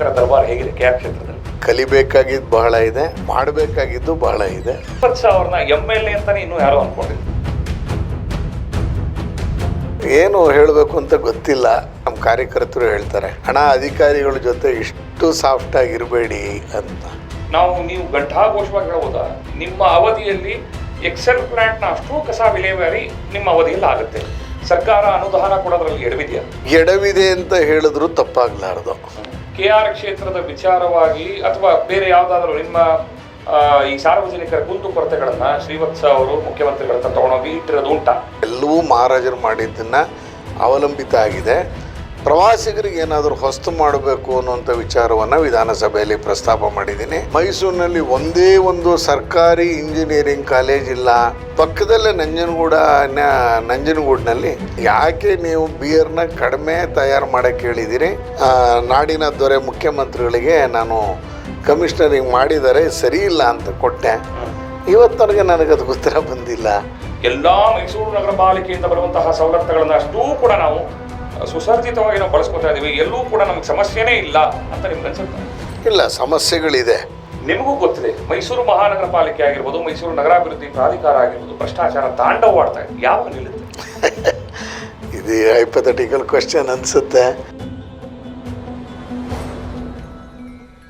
ಸಾರ್ವಜನಿಕರ ದರ್ಬಾರ್ ಹೇಗಿದೆ KR ಕ್ಷೇತ್ರದಲ್ಲಿ? ಕಲಿಬೇಕಾಗಿದ್ದು ಬಹಳ ಇದೆ, ಮಾಡಬೇಕಾಗಿದ್ದು ಬಹಳ ಇದೆ. ಅವ್ರನ್ನ MLA ಅಂತಾನೆ ಇನ್ನೂ ಯಾರೋ ಅನ್ಕೊಂಡಿದ್ರು. ಏನು ಹೇಳಬೇಕು ಅಂತ ಗೊತ್ತಿಲ್ಲ. ನಮ್ಮ ಕಾರ್ಯಕರ್ತರು ಹೇಳ್ತಾರೆ, ಹಣ ಅಧಿಕಾರಿಗಳ ಜೊತೆ ಇಷ್ಟು ಸಾಫ್ಟ್ ಆಗಿರಬೇಡಿ ಅಂತ. ನೀವು ಘಂಟಾಘೋಷವಾಗಿ ಹೇಳ್ಬೋದಾ, ನಿಮ್ಮ ಅವಧಿಯಲ್ಲಿ ಎಕ್ಸೆಲ್ ಪ್ಲಾಂಟ್ನ ಅಷ್ಟು ಕಸ ವಿಲೇವಾರಿ ನಿಮ್ಮ ಅವಧಿಯಲ್ಲಿ ಆಗುತ್ತೆ, ಸರ್ಕಾರ ಅನುದಾನ ಕೊಡೋದ್ರಲ್ಲಿ ಎಡವಿದೆಯಾ? ಎಡವಿದೆ ಅಂತ ಹೇಳಿದ್ರು ತಪ್ಪಾಗ್ಲಾರ್ದು. KR ಕ್ಷೇತ್ರದ ವಿಚಾರವಾಗಿ ಅಥವಾ ಬೇರೆ ಯಾವುದಾದ್ರೂ ನಿಮ್ಮ ಈ ಸಾರ್ವಜನಿಕರ ಕುಂದುಕೊರತೆಗಳನ್ನ ಶ್ರೀವತ್ಸ ಅವರು ಮುಖ್ಯಮಂತ್ರಿಗಳ ಹತ್ರ ತಗೊಂಡೋಗಿ ಇಟ್ಟಿರೋದು ಉಂಟಾ? ಎಲ್ಲವೂ ಮಹಾರಾಜರು ಮಾಡಿದ್ದನ್ನ ಅವಲಂಬಿತ ಆಗಿದೆ. ಪ್ರವಾಸಿಗರಿಗೆ ಏನಾದರೂ ಹೊಸ್ತು ಮಾಡಬೇಕು ಅನ್ನುವಂಥ ವಿಚಾರವನ್ನು ವಿಧಾನಸಭೆಯಲ್ಲಿ ಪ್ರಸ್ತಾಪ ಮಾಡಿದ್ದೀನಿ. ಮೈಸೂರಿನಲ್ಲಿ ಒಂದೇ ಒಂದು ಸರ್ಕಾರಿ ಇಂಜಿನಿಯರಿಂಗ್ ಕಾಲೇಜ್ ಇಲ್ಲ. ಪಕ್ಕದಲ್ಲೇ ನಂಜನಗೂಡಿನಲ್ಲಿ ಯಾಕೆ ನೀವು ಬಿಯರ್ನ ಕಡಿಮೆ ತಯಾರು ಮಾಡೋಕ್ಕೆ ಹೇಳಿದ್ದೀರಿ? ನಾಡಿನ ದೊರೆ ಮುಖ್ಯಮಂತ್ರಿಗಳಿಗೆ ನಾನು ಕಮಿಷನರಿಂಗ್ ಮಾಡಿದ್ದಾರೆ, ಸರಿ ಇಲ್ಲ ಅಂತ ಕೊಟ್ಟೆ. ಇವತ್ತವರೆಗೆ ನನಗದು ಉತ್ತರ ಬಂದಿಲ್ಲ. ಎಲ್ಲ ಮೈಸೂರು ನಗರ ಪಾಲಿಕೆಯಿಂದ ಬರುವಂತಹ ಸವಲತ್ತುಗಳನ್ನು ಅಷ್ಟೂ ಕೂಡ ನಾವು ಸುಸರ್ಜಿತವಾಗಿ ನಾವು ಬಳಸ್ಕೊತಾ ಇದೀವಿ, ಎಲ್ಲೂ ಕೂಡ ನಮಗೆ ಸಮಸ್ಯೆನೇ ಇಲ್ಲ ಅಂತ ನಿಮ್ಗೆ ಅನ್ಸುತ್ತೆ? ಇಲ್ಲ, ಸಮಸ್ಯೆಗಳಿದೆ. ನಿಮಗೂ ಗೊತ್ತಿದೆ, ಮೈಸೂರು ಮಹಾನಗರ ಪಾಲಿಕೆ ಆಗಿರ್ಬೋದು, ಮೈಸೂರು ನಗರಾಭಿವೃದ್ಧಿ ಪ್ರಾಧಿಕಾರ ಆಗಿರ್ಬೋದು, ಭ್ರಷ್ಟಾಚಾರ ತಾಂಡವವಾಡ್ತಾ ಇದೆ. ಯಾವಾಗ ನಿಲ್ಲುತ್ತೆ? ಇದು ಹೈಪಥೆಟಿಕಲ್ ಕ್ವೆಶ್ಚನ್ ಅನ್ಸುತ್ತೆ.